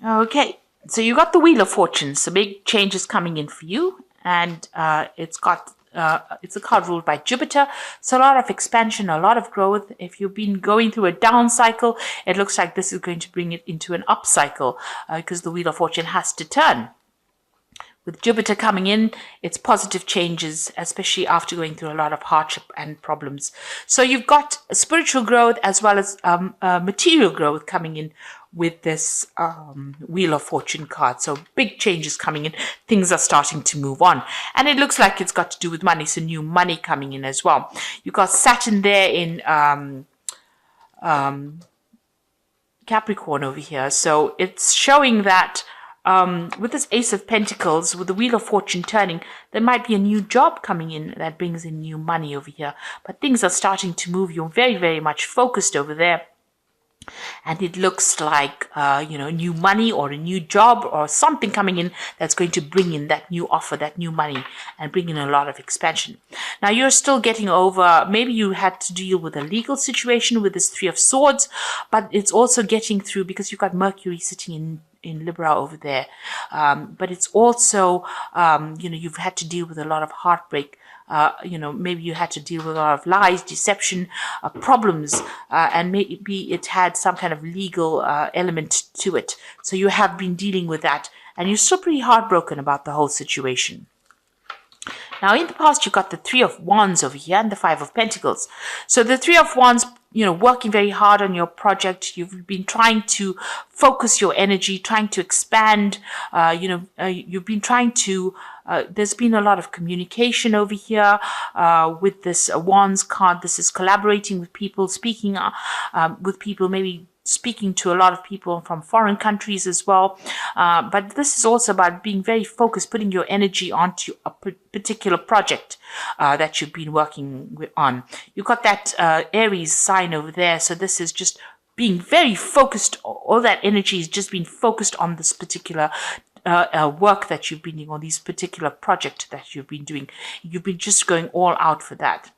Okay, so you got the Wheel of Fortune. So big changes coming in for you, and it's a card ruled by Jupiter. So a lot of expansion, a lot of growth. If you've been going through a down cycle, it looks like this is going to bring it into an up cycle because the Wheel of Fortune has to turn. With Jupiter coming in, it's positive changes, especially after going through a lot of hardship and problems. So you've got spiritual growth as well as material growth coming in with this Wheel of Fortune card. So big changes coming in. Things are starting to move on. And it looks like it's got to do with money. So new money coming in as well. You've got Saturn there in Capricorn over here. So it's showing that with this Ace of Pentacles, with the Wheel of Fortune turning, there might be a new job coming in that brings in new money over here. But things are starting to move. You're very, very much focused over there. And it looks like, new money or a new job or something coming in that's going to bring in that new offer, that new money, and bring in a lot of expansion. Now, you're still getting over, maybe you had to deal with a legal situation with this Three of Swords, but it's also getting through because you've got Mercury sitting in Libra over there. But it's also, you've had to deal with a lot of heartbreak. Maybe you had to deal with a lot of lies, deception, problems, and maybe it had some kind of legal element to it. So you have been dealing with that, and you're still pretty heartbroken about the whole situation. Now, in the past, you got the Three of Wands over here and the Five of Pentacles. So the Three of Wands, working very hard on your project. You've been trying to focus your energy, trying to expand. You've been trying to, there's been a lot of communication over here with this Wands card. This is collaborating with people, speaking with people, maybe speaking to a lot of people from foreign countries as well. But this is also about being very focused, putting your energy onto a particular project that you've been working on. You've got that Aries sign over there. So this is just being very focused. All that energy is just being focused on this particular work that you've been doing, or this particular project that you've been doing. You've been just going all out for that.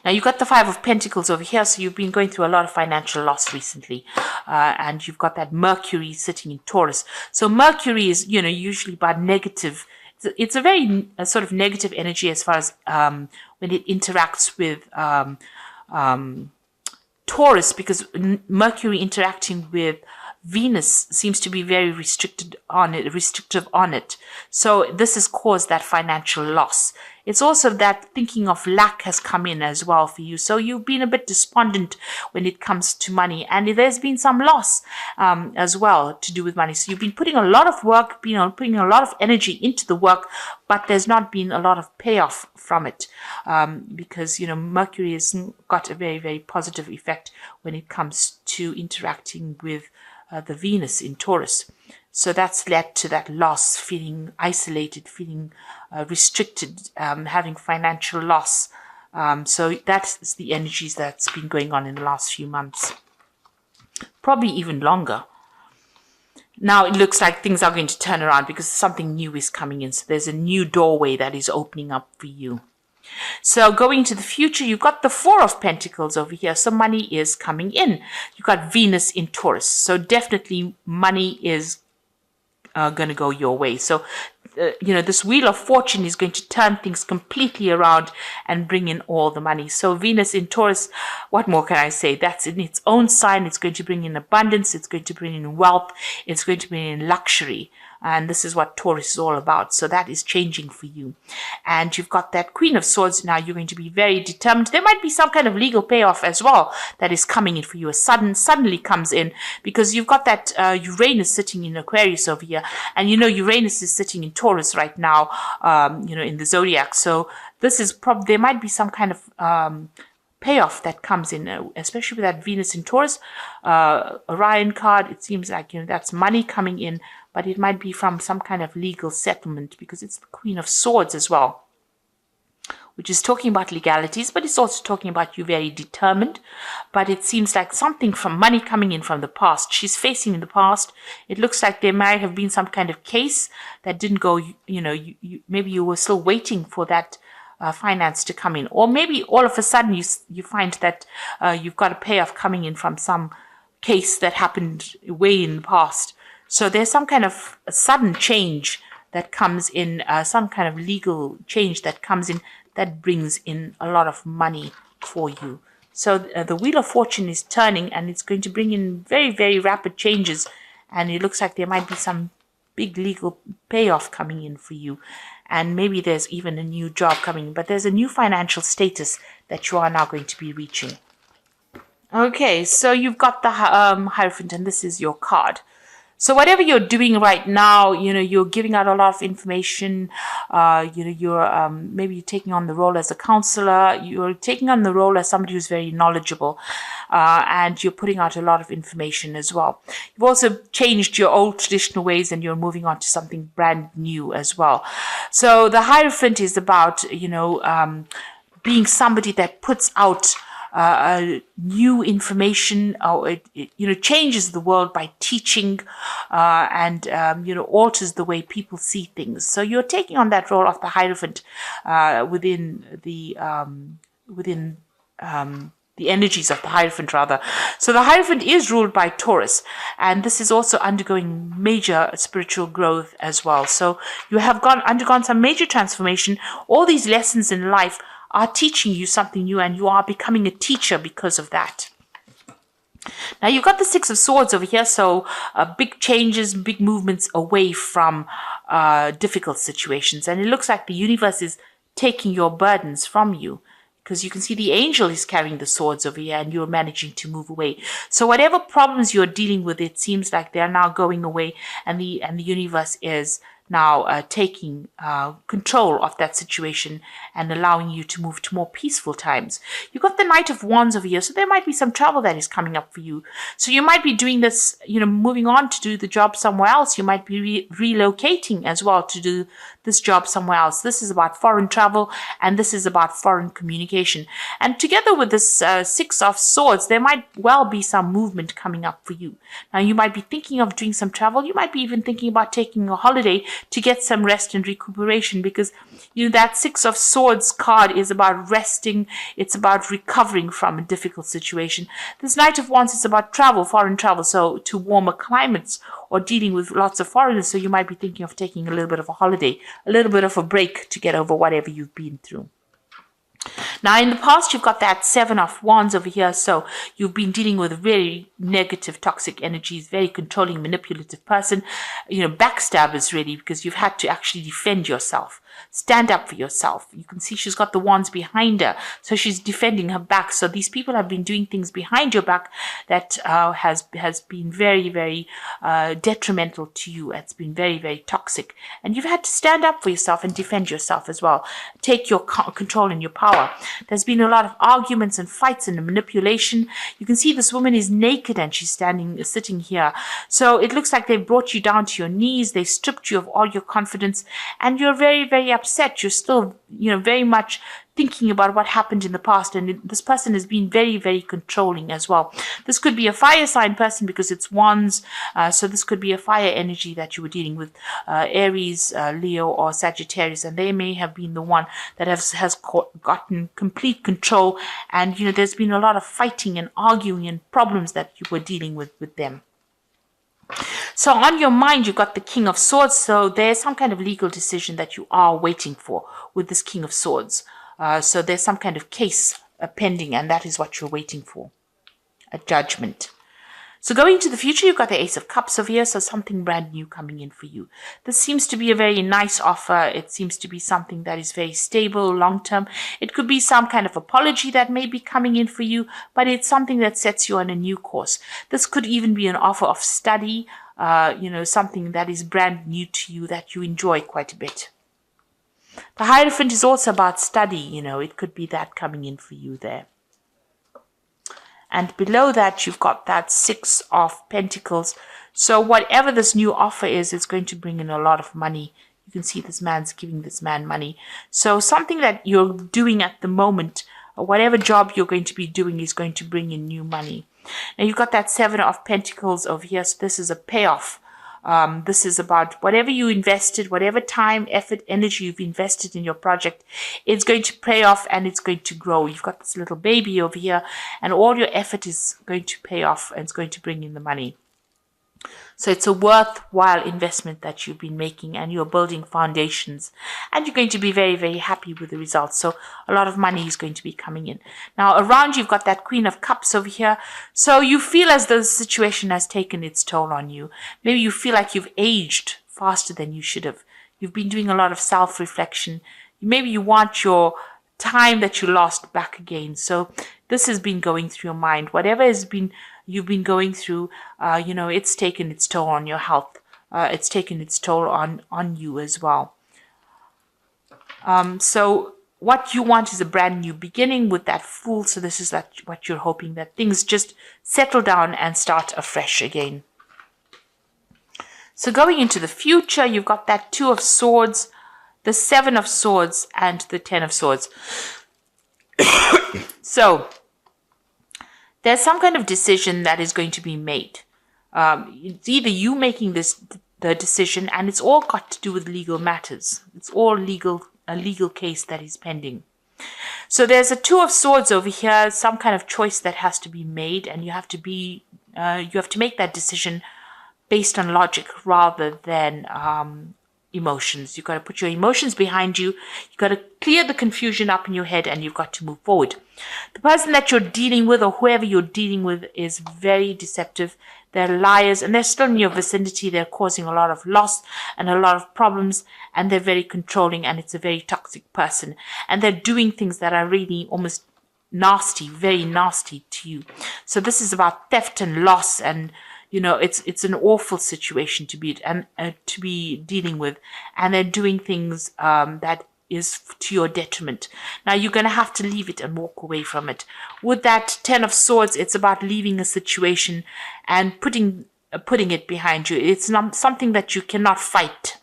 Now, you've got the Five of Pentacles over here, so you've been going through a lot of financial loss recently. And you've got that Mercury sitting in Taurus. So Mercury is, usually about negative. It's a very sort of negative energy as far as when it interacts with Taurus, because Mercury interacting with Venus seems to be very restrictive on it. So this has caused that financial loss. It's also that thinking of lack has come in as well for you. So you've been a bit despondent when it comes to money, and there's been some loss as well to do with money. So you've been putting a lot of work, putting a lot of energy into the work, but there's not been a lot of payoff from it because, Mercury has got a very, very positive effect when it comes to interacting with the Venus in Taurus. So that's led to that loss, feeling isolated, feeling restricted, having financial loss. So that's the energies that's been going on in the last few months, probably even longer. Now it looks like things are going to turn around because something new is coming in. So there's a new doorway that is opening up for you. So going to the future, you've got the Four of Pentacles over here. So money is coming in. You've got Venus in Taurus. So definitely money is going to go your way. So, this Wheel of Fortune is going to turn things completely around and bring in all the money. So Venus in Taurus, what more can I say? That's in its own sign. It's going to bring in abundance. It's going to bring in wealth. It's going to bring in luxury. And this is what Taurus is all about. So that is changing for you. And you've got that Queen of Swords. Now you're going to be very determined. There might be some kind of legal payoff as well that is coming in for you. Suddenly comes in because you've got that Uranus sitting in Aquarius over here. And Uranus is sitting in Taurus right now, in the zodiac. So this is there might be some kind of payoff that comes in, especially with that Venus in Taurus, Orion card. It seems like, that's money coming in, but it might be from some kind of legal settlement because it's the Queen of Swords as well, which is talking about legalities, but it's also talking about you very determined. But it seems like something from money coming in from the past. She's facing in the past. It looks like there might have been some kind of case that didn't go, maybe you were still waiting for that finance to come in. Or maybe all of a sudden you find that you've got a payoff coming in from some case that happened way in the past. So there's some kind of a sudden change that comes in, some kind of legal change that comes in that brings in a lot of money for you. So the Wheel of Fortune is turning, and it's going to bring in very, very rapid changes. And it looks like there might be some big legal payoff coming in for you. And maybe there's even a new job coming, but there's a new financial status that you are now going to be reaching. Okay, so you've got the Hierophant, and this is your card. So whatever you're doing right now, you're giving out a lot of information. You're maybe you're taking on the role as a counselor. You're taking on the role as somebody who's very knowledgeable, and you're putting out a lot of information as well. You've also changed your old traditional ways, and you're moving on to something brand new as well. So the Hierophant is about being somebody that puts out new information, or it changes the world by teaching, and alters the way people see things. So you're taking on that role of the Hierophant within the energies of the Hierophant, rather. So the Hierophant is ruled by Taurus, and this is also undergoing major spiritual growth as well. So you have undergone some major transformation. All these lessons in life are teaching you something new, and you are becoming a teacher because of that. Now you've got the Six of Swords over here, so big changes, big movements away from difficult situations. And it looks like the universe is taking your burdens from you, because you can see the angel is carrying the swords over here, and you're managing to move away. So whatever problems you're dealing with, it seems like they're now going away, and the universe is now taking control of that situation and allowing you to move to more peaceful times. You've got the Knight of Wands over here, so there might be some trouble that is coming up for you. So you might be doing this, moving on to do the job somewhere else. You might be relocating as well to do this job somewhere else. This is about foreign travel, and this is about foreign communication. And together with this Six of Swords, there might well be some movement coming up for you. Now you might be thinking of doing some travel. You might be even thinking about taking a holiday to get some rest and recuperation, because that Six of Swords card is about resting. It's about recovering from a difficult situation. This Knight of Wands is about travel, foreign travel, so to warmer climates, or dealing with lots of foreigners. So you might be thinking of taking a little bit of a holiday, a little bit of a break to get over whatever you've been through. Now, in the past, you've got that Seven of Wands over here. So you've been dealing with very negative, toxic energies, very controlling, manipulative person, backstabbers really, because you've had to actually defend yourself. Stand up for yourself. You can see she's got the wands behind her, so she's defending her back. So these people have been doing things behind your back that has been very, very detrimental to you. It's been very, very toxic, and you've had to stand up for yourself and defend yourself as well. Take your control and your power. There's been a lot of arguments and fights and manipulation. You can see this woman is naked and she's sitting here. So it looks like they've brought you down to your knees. They stripped you of all your confidence, and you're very, very upset. You're still, very much thinking about what happened in the past, and this person has been very, very controlling as well. This could be a fire sign person because it's wands, so this could be a fire energy that you were dealing with, Aries, Leo, or Sagittarius, and they may have been the one that has gotten complete control, and there's been a lot of fighting and arguing and problems that you were dealing with them. So on your mind, you've got the King of Swords. So there's some kind of legal decision that you are waiting for with this King of Swords. So there's some kind of case pending, and that is what you're waiting for, a judgment. So going to the future, you've got the Ace of Cups over here, so something brand new coming in for you. This seems to be a very nice offer. It seems to be something that is very stable, long-term. It could be some kind of apology that may be coming in for you, but it's something that sets you on a new course. This could even be an offer of study, something that is brand new to you that you enjoy quite a bit. The Hierophant is also about study, it could be that coming in for you there. And below that, you've got that Six of Pentacles. So whatever this new offer is, it's going to bring in a lot of money. You can see this man's giving this man money. So something that you're doing at the moment, or whatever job you're going to be doing, is going to bring in new money. Now you've got that Seven of Pentacles over here. So this is a payoff. This is about whatever you invested, whatever time, effort, energy you've invested in your project, it's going to pay off and it's going to grow. You've got this little baby over here, and all your effort is going to pay off and it's going to bring in the money. So it's a worthwhile investment that you've been making, and you're building foundations, and you're going to be very, very happy with the results. So a lot of money is going to be coming in. Now around you've got that Queen of Cups over here. So you feel as though the situation has taken its toll on you. Maybe you feel like you've aged faster than you should have. You've been doing a lot of self-reflection. Maybe you want your time that you lost back again. So this has been going through your mind. Whatever you've been going through, it's taken its toll on your health. It's taken its toll on you as well. So what you want is a brand new beginning with that Fool. So this is what you're hoping, that things just settle down and start afresh again. So going into the future, you've got that Two of Swords, the Seven of Swords, and the Ten of Swords. So there's some kind of decision that is going to be made. It's either you making the decision, and it's all got to do with legal matters. It's all a legal case that is pending. So there's a Two of Swords over here, some kind of choice that has to be made, and you have to make that decision based on logic rather than emotions. You've got to put your emotions behind you. You've got to clear the confusion up in your head, and you've got to move forward. The person that you're dealing with, or whoever you're dealing with, is very deceptive. They're liars, and they're still in your vicinity. They're causing a lot of loss and a lot of problems, and they're very controlling, and it's a very toxic person. And they're doing things that are really almost nasty, very nasty to you. So this is about theft and loss, and it's an awful situation to be dealing with, and they're doing things that is to your detriment. Now you're going to have to leave it and walk away from it. With that Ten of Swords, it's about leaving a situation and putting it behind you. It's not something that you cannot fight.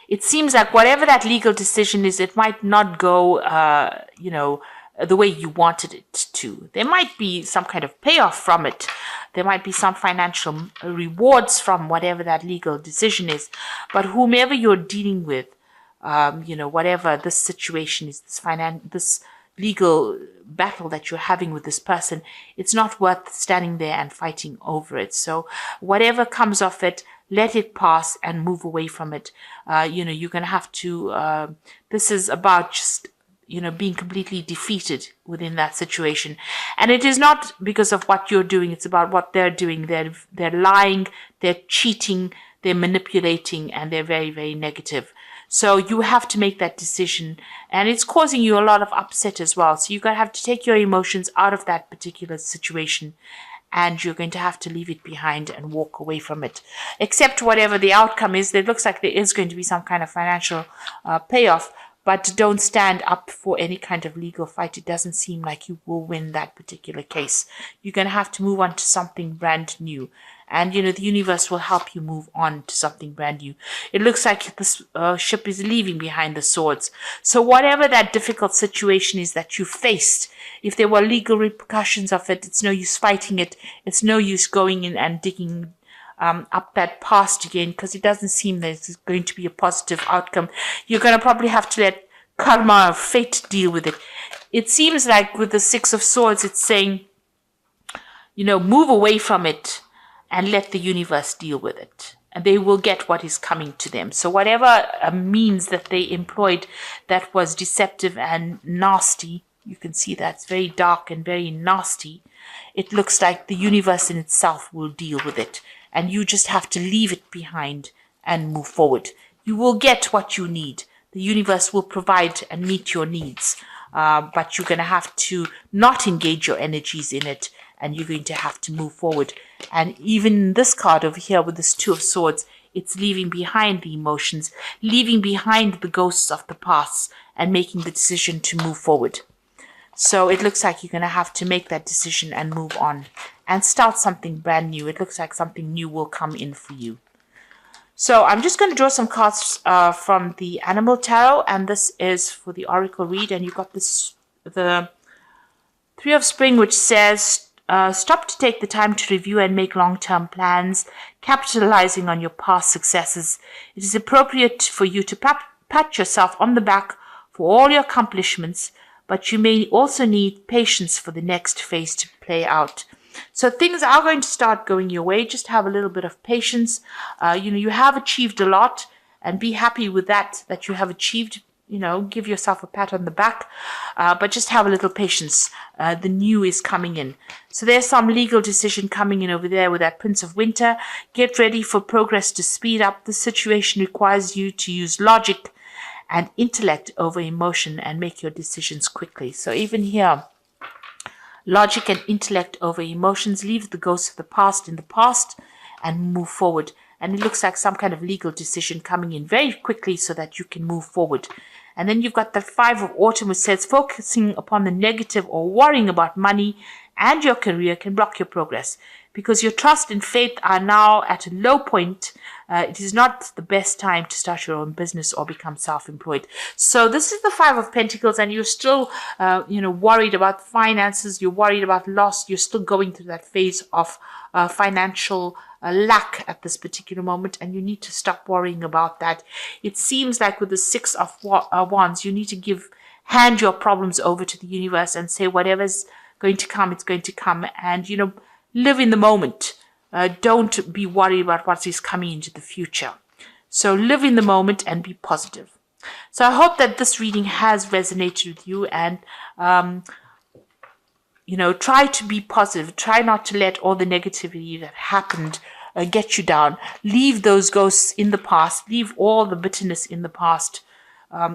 It seems like whatever that legal decision is, it might not go, the way you wanted it to. There might be some kind of payoff from it. There might be some financial rewards from whatever that legal decision is. But whomever you're dealing with, whatever this situation is, this legal battle that you're having with this person, it's not worth standing there and fighting over it. So whatever comes of it, let it pass and move away from it. You're going to have to, this is about just, being completely defeated within that situation. And it is not because of what you're doing. It's about what they're doing. They're lying, they're cheating, they're manipulating, and they're very, very negative. So you have to make that decision, and it's causing you a lot of upset as well. So you're going to have to take your emotions out of that particular situation, and you're going to have to leave it behind and walk away from it. Except whatever the outcome is, it looks like there is going to be some kind of financial payoff, but don't stand up for any kind of legal fight. It doesn't seem like you will win that particular case. You're going to have to move on to something brand new. And, the universe will help you move on to something brand new. It looks like this ship is leaving behind the swords. So whatever that difficult situation is that you faced, if there were legal repercussions of it, it's no use fighting it. It's no use going in and digging up that past again, because it doesn't seem that it's going to be a positive outcome. You're going to probably have to let karma or fate deal with it. It seems like with the Six of Swords, it's saying, move away from it and let the universe deal with it. And they will get what is coming to them. So whatever means that they employed that was deceptive and nasty, you can see that's very dark and very nasty. It looks like the universe in itself will deal with it. And you just have to leave it behind and move forward. You will get what you need. The universe will provide and meet your needs. But you're going to have to not engage your energies in it. And you're going to have to move forward. And even this card over here with this Two of Swords, it's leaving behind the emotions, leaving behind the ghosts of the past, and making the decision to move forward. So it looks like you're going to have to make that decision and move on and start something brand new. It looks like something new will come in for you. So I'm just going to draw some cards from the Animal Tarot, and this is for the Oracle read. And you've got the Three of Spring, which says, stop to take the time to review and make long-term plans, capitalizing on your past successes. It is appropriate for you to pat yourself on the back for all your accomplishments, but you may also need patience for the next phase to play out. So things are going to start going your way. Just have a little bit of patience. You have achieved a lot, and be happy with that you have achieved. Give yourself a pat on the back, but just have a little patience. The new is coming in. So there's some legal decision coming in over there with that Prince of Winter. Get ready for progress to speed up. The situation requires you to use logic and intellect over emotion and make your decisions quickly. So even here, logic and intellect over emotions. Leave the ghosts of the past in the past and move forward. And it looks like some kind of legal decision coming in very quickly so that you can move forward. And then you've got the 5 of Autumn, which says focusing upon the negative or worrying about money and your career can block your progress because your trust and faith are now at a low point. It is not the best time to start your own business or become self-employed. So this is the 5 of Pentacles, and you're still, worried about finances. You're worried about loss. You're still going through that phase of financial lack at this particular moment, and you need to stop worrying about that. It seems like with the 6 of Wands, you need to hand your problems over to the universe and say whatever's going to come, it's going to come, and live in the moment. Don't be worried about what is coming into the future. So live in the moment and be positive. So I hope that this reading has resonated with you, and try to be positive. Try not to let all the negativity that happened get you down. Leave those ghosts in the past. Leave all the bitterness in the past.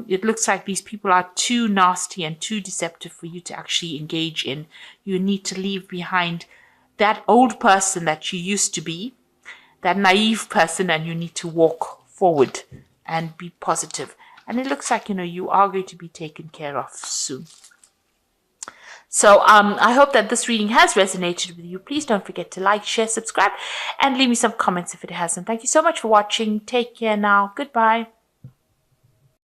It looks like these people are too nasty and too deceptive for you to actually engage in. You need to leave behind that old person that you used to be, that naive person, and you need to walk forward and be positive. And it looks like, you are going to be taken care of soon. So I hope that this reading has resonated with you. Please don't forget to like, share, subscribe, and leave me some comments if it hasn't. Thank you so much for watching. Take care now. Goodbye.